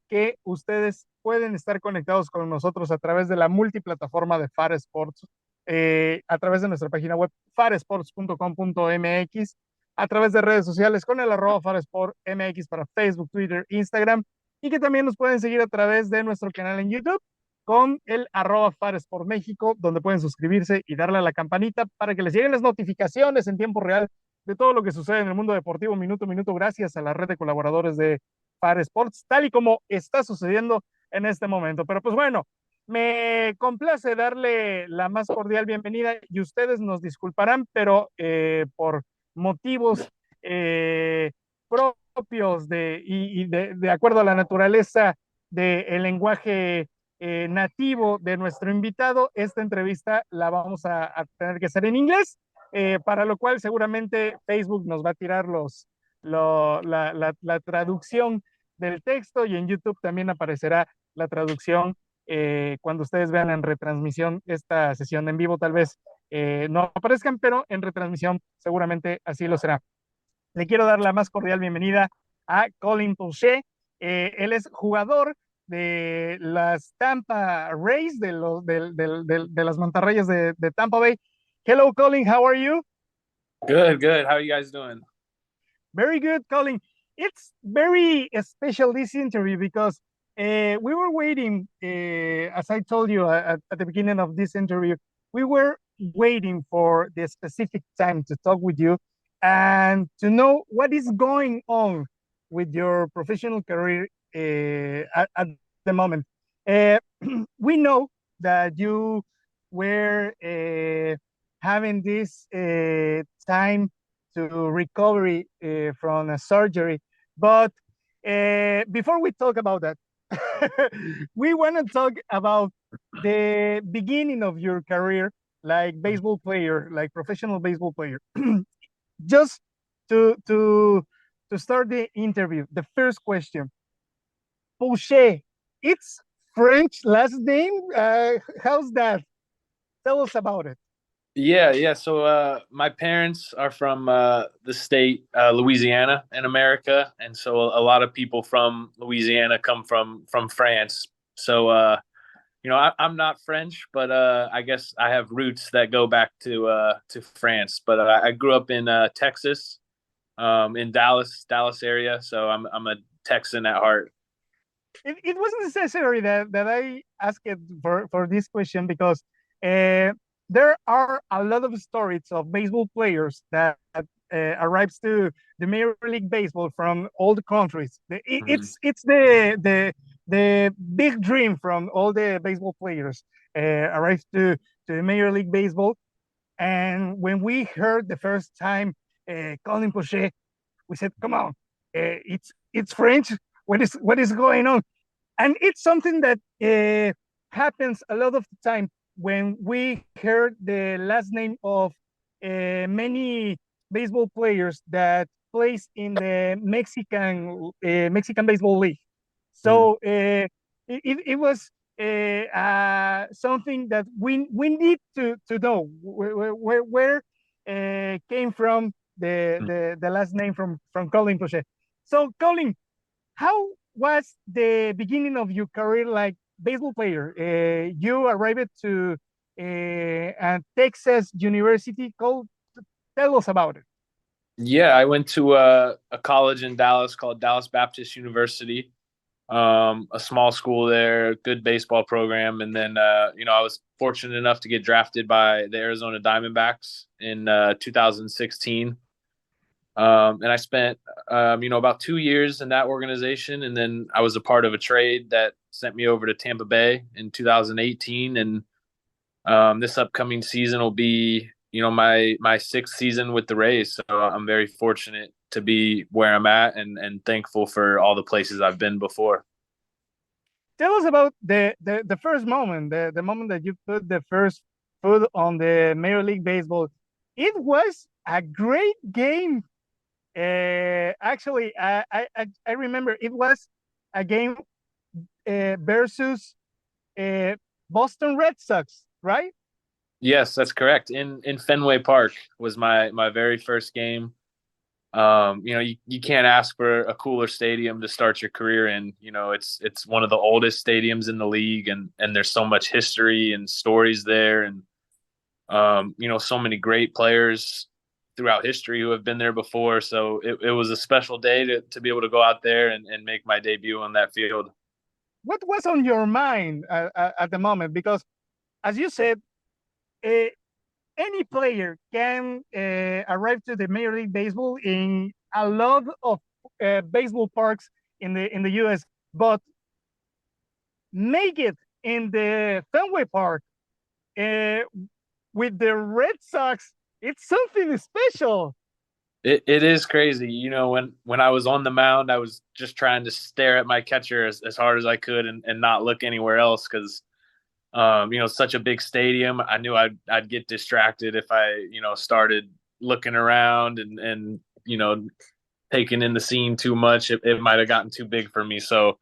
que ustedes pueden estar conectados con nosotros a través de la multiplataforma de FAR Sports, a través de nuestra página web faresports.com.mx, a través de redes sociales con el @FarSportMX para Facebook, Twitter, Instagram, y que también nos pueden seguir a través de nuestro canal en YouTube con el @FarSport México, donde pueden suscribirse y darle a la campanita para que les lleguen las notificaciones en tiempo real de todo lo que sucede en el mundo deportivo minuto a minuto, gracias a la red de colaboradores de FAR Sports, tal y como está sucediendo en este momento. Pero pues bueno, me complace darle la más cordial bienvenida y ustedes nos disculparán, pero por motivos propios de acuerdo a la naturaleza del lenguaje nativo de nuestro invitado, esta entrevista la vamos a tener que hacer en inglés, para lo cual seguramente Facebook nos va a tirar la traducción del texto y en YouTube también aparecerá la traducción cuando ustedes vean en retransmisión esta sesión en vivo, tal vez no aparezcan, pero en retransmisión seguramente así lo será. Le quiero dar la más cordial bienvenida a Colin Poche. Él es jugador de las Tampa Rays, de las mantarrayas de Tampa Bay. Hello, Colin. How are you? Good, good. How are you guys doing? Very good, Colin. It's very special this interview because we were waiting, as I told you at the beginning of this interview, we were waiting for the specific time to talk with you and to know what is going on with your professional career at the moment. Uh, we know that you were having this time to recovery from a surgery. But before we talk about that, we want to talk about the beginning of your career, like baseball player, like professional baseball player. Just to to to start the interview, the first question, Poche, it's French last name. How's that? Tell us about it. Yeah. So my parents are from the state Louisiana in America, and so a lot of people from Louisiana come from France. So I'm not French, but I guess I have roots that go back to France. But I grew up in Texas, in Dallas area. So I'm a Texan at heart. It was necessary that I asked it for this question because uh, there are a lot of stories of baseball players that arrives to the Major League Baseball from all the countries. Mhm. It's the big dream from all the baseball players arrive to the Major League Baseball. And when we heard the first time Colin Poche, we said, "Come on, it's French. What is going on?" And it's something that happens a lot of the time when we heard the last name of many baseball players that plays in the Mexican Baseball League. Mhm. So it was something that we need to know where came from the last name from Colin Poche. So Colin, how was the beginning of your career like baseball player? You arrived to Texas University. Tell us about it. Yeah, I went to a college in Dallas called Dallas Baptist University, a small school there, good baseball program, and then I was fortunate enough to get drafted by the Arizona Diamondbacks in 2016, and I spent about 2 years in that organization, and then I was a part of a trade that sent me over to Tampa Bay in 2018, and this upcoming season will be my sixth season with the Rays. So I'm very fortunate to be where I'm at and thankful for all the places I've been before. Tell us about the first moment, the moment that you put the first foot on the Major League Baseball. It was a great game. Actually, I remember it was a game versus uh, Boston Red Sox, right? Yes, that's correct. In Fenway Park was my very first game. You can't ask for a cooler stadium to start your career in. It's one of the oldest stadiums in the league, and there's so much history and stories there, and so many great players throughout history who have been there before. So it was a special day to be able to go out there and make my debut on that field. What was on your mind at the moment? Because, as you said, uh, any player can arrive to the Major League Baseball in a lot of baseball parks in the U.S., but make it in the Fenway Park uh, with the Red Sox, it's something special. It is crazy. When I was on the mound, I was just trying to stare at my catcher as hard as I could and not look anywhere else because such a big stadium. I knew I'd get distracted if I, started looking around and taking in the scene too much. It might have gotten too big for me. So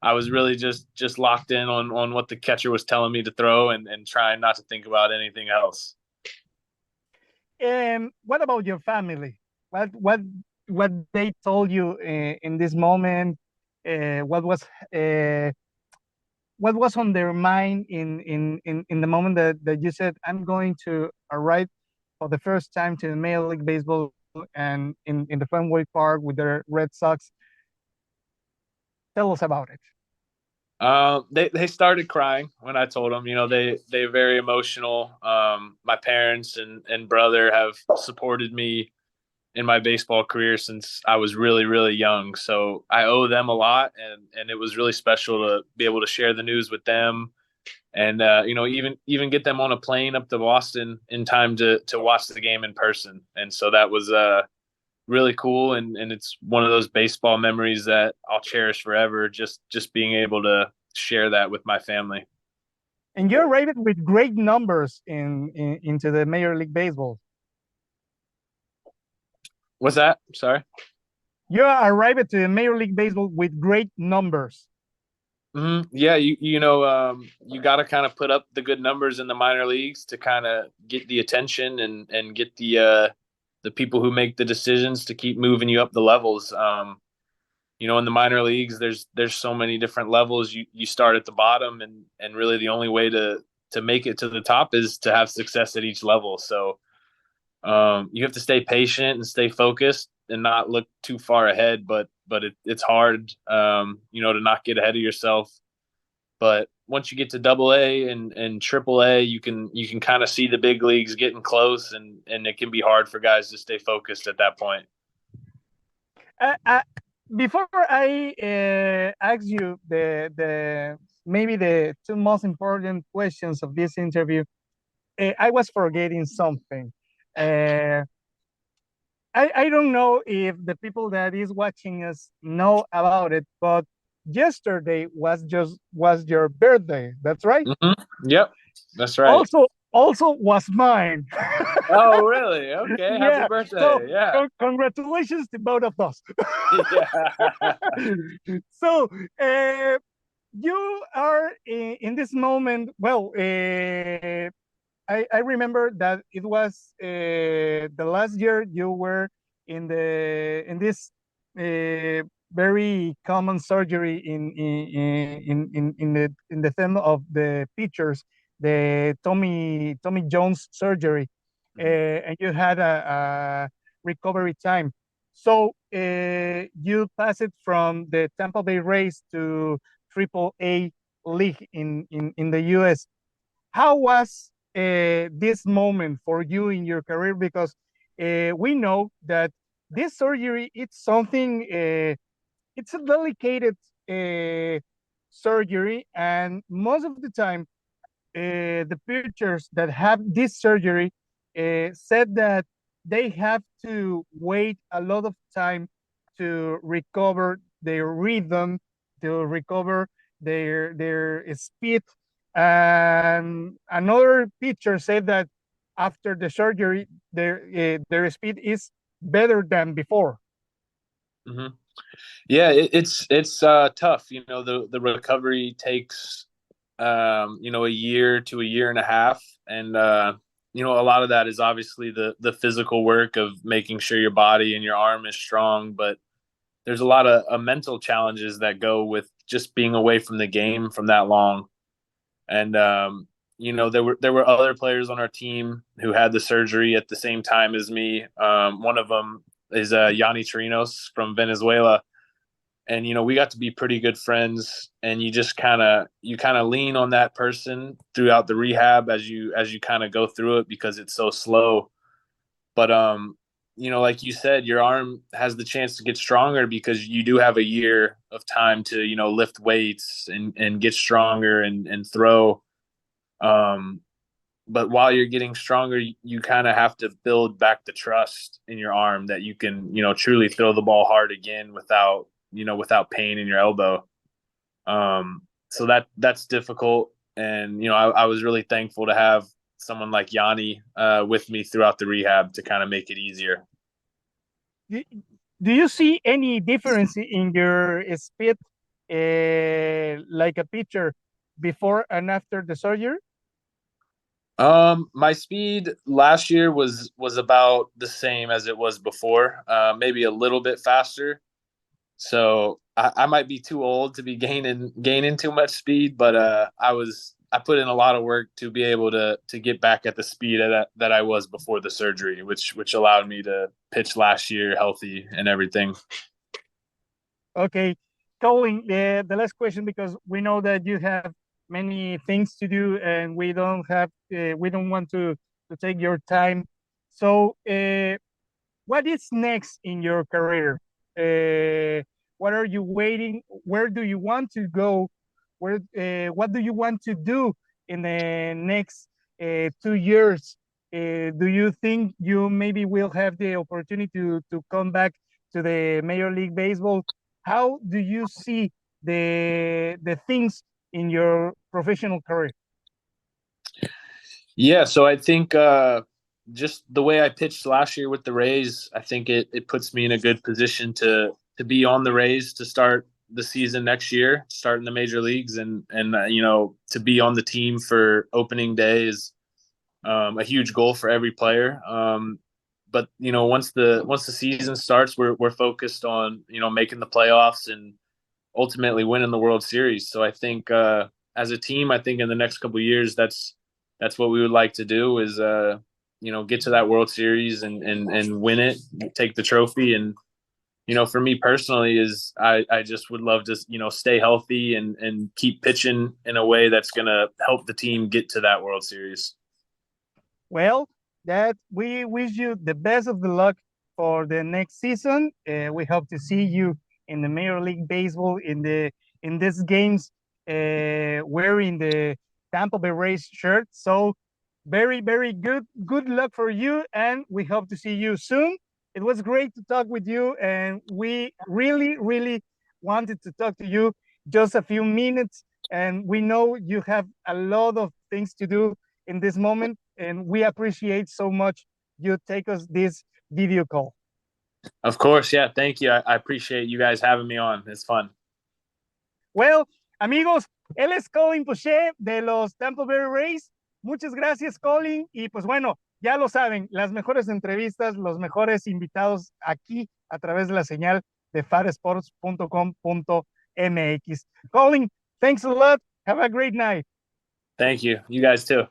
I was really just locked in on what the catcher was telling me to throw and trying not to think about anything else. And what about your family? What they told you in this moment? Uh, what was uh, what was on their mind in the moment that you said, I'm going to arrive for the first time to the Major League Baseball and in the Fenway Park with the Red Sox? Tell us about it. They started crying when I told them. They're very emotional. My parents and brother have supported me in my baseball career since I was really, really young. So I owe them a lot, and it was really special to be able to share the news with them, and even get them on a plane up to Boston in time to watch the game in person. And so that was really cool, and it's one of those baseball memories that I'll cherish forever. Just being able to share that with my family. And you're rated with great numbers into the Major League Baseball. What's that? Sorry. You arrived to the Major League Baseball with great numbers. Yeah, you got to kind of put up the good numbers in the minor leagues to kind of get the attention and get the people who make the decisions to keep moving you up the levels. In the minor leagues, there's so many different levels. You start at the bottom, and really the only way to make it to the top is to have success at each level. So you have to stay patient and stay focused and not look too far ahead. But it's hard, to not get ahead of yourself. But once you get to Double A and Triple A, you can kind of see the big leagues getting close, and it can be hard for guys to stay focused at that point. Before I ask you the maybe the two most important questions of this interview, I was forgetting something. I don't know if the people that is watching us know about it, but yesterday was your birthday. That's right. Yep, that's right. Also was mine. Oh, really? Okay. Yeah. Happy birthday. So, yeah. Congratulations to both of us. Yeah. So you are in this moment. Well, I remember that it was the last year you were in this very common surgery in the theme of the pitchers, the Tommy Jones surgery, and you had a recovery time. So you passed it from the Tampa Bay Rays to Triple A League in the U.S. How was this moment for you in your career? Because we know that this surgery, it's something, it's a delicate surgery, and most of the time, the pitchers that have this surgery said that they have to wait a lot of time to recover their rhythm, to recover their speed. And another pitcher said that after the surgery, their speed is better than before. Mm-hmm. Yeah, it's tough. The recovery takes a year to a year and a half, and you know, a lot of that is obviously the physical work of making sure your body and your arm is strong, but there's a lot of mental challenges that go with just being away from the game from that long. And you know, there were other players on our team who had the surgery at the same time as me. One of them is Yanni Chirinos from Venezuela, and you know, we got to be pretty good friends. And you just kind of lean on that person throughout the rehab as you kind of go through it, because it's so slow. But you know, like you said, your arm has the chance to get stronger because you do have a year of time to, you know, lift weights and get stronger and throw. Um, but while you're getting stronger, you kind of have to build back the trust in your arm that you can, you know, truly throw the ball hard again without, you know, without pain in your elbow. So that's difficult. And, you know, I was really thankful to have someone like Yanni with me throughout the rehab to kind of make it easier. Do you see any difference in your speed, like a pitcher, before and after the surgery? My speed last year was about the same as it was before, maybe a little bit faster. So I might be too old to be gaining too much speed, but I put in a lot of work to be able to get back at the speed that I was before the surgery, which allowed me to pitch last year healthy and everything. Okay, Colin, the last question, because we know that you have many things to do and we don't want to take your time. So what is next in your career? What are you waiting? Where do you want to go? What do you want to do in the next 2 years? Do you think you maybe will have the opportunity to come back to the Major League Baseball? How do you see the things in your professional career? Yeah, so I think just the way I pitched last year with the Rays, I think it puts me in a good position to be on the Rays to start the season next year, start in the major leagues, and you know, to be on the team for opening day is a huge goal for every player. But you know, once the season starts, we're focused on, you know, making the playoffs and ultimately winning the World Series. So I think as a team, I think in the next couple of years, that's what we would like to do is you know, get to that World Series and win it, take the trophy. And you know, for me personally, is I just would love to, you know, stay healthy and keep pitching in a way that's going to help the team get to that World Series. Well, that we wish you the best of the luck for the next season. We hope to see you in the Major League Baseball in these games, wearing the Tampa Bay Rays shirt. So very good luck for you, and we hope to see you soon. It was great to talk with you, and we really wanted to talk to you just a few minutes. And we know you have a lot of things to do in this moment, and we appreciate so much you take us this video call. Of course, yeah. Thank you. I appreciate you guys having me on. It's fun. Well, amigos, él es Colin Poche de los Tampa Bay Rays. Muchas gracias, Colin. Y pues bueno, ya lo saben, las mejores entrevistas, los mejores invitados aquí a través de la señal de faresports.com.mx. Colin, thanks a lot. Have a great night. Thank you. You guys too.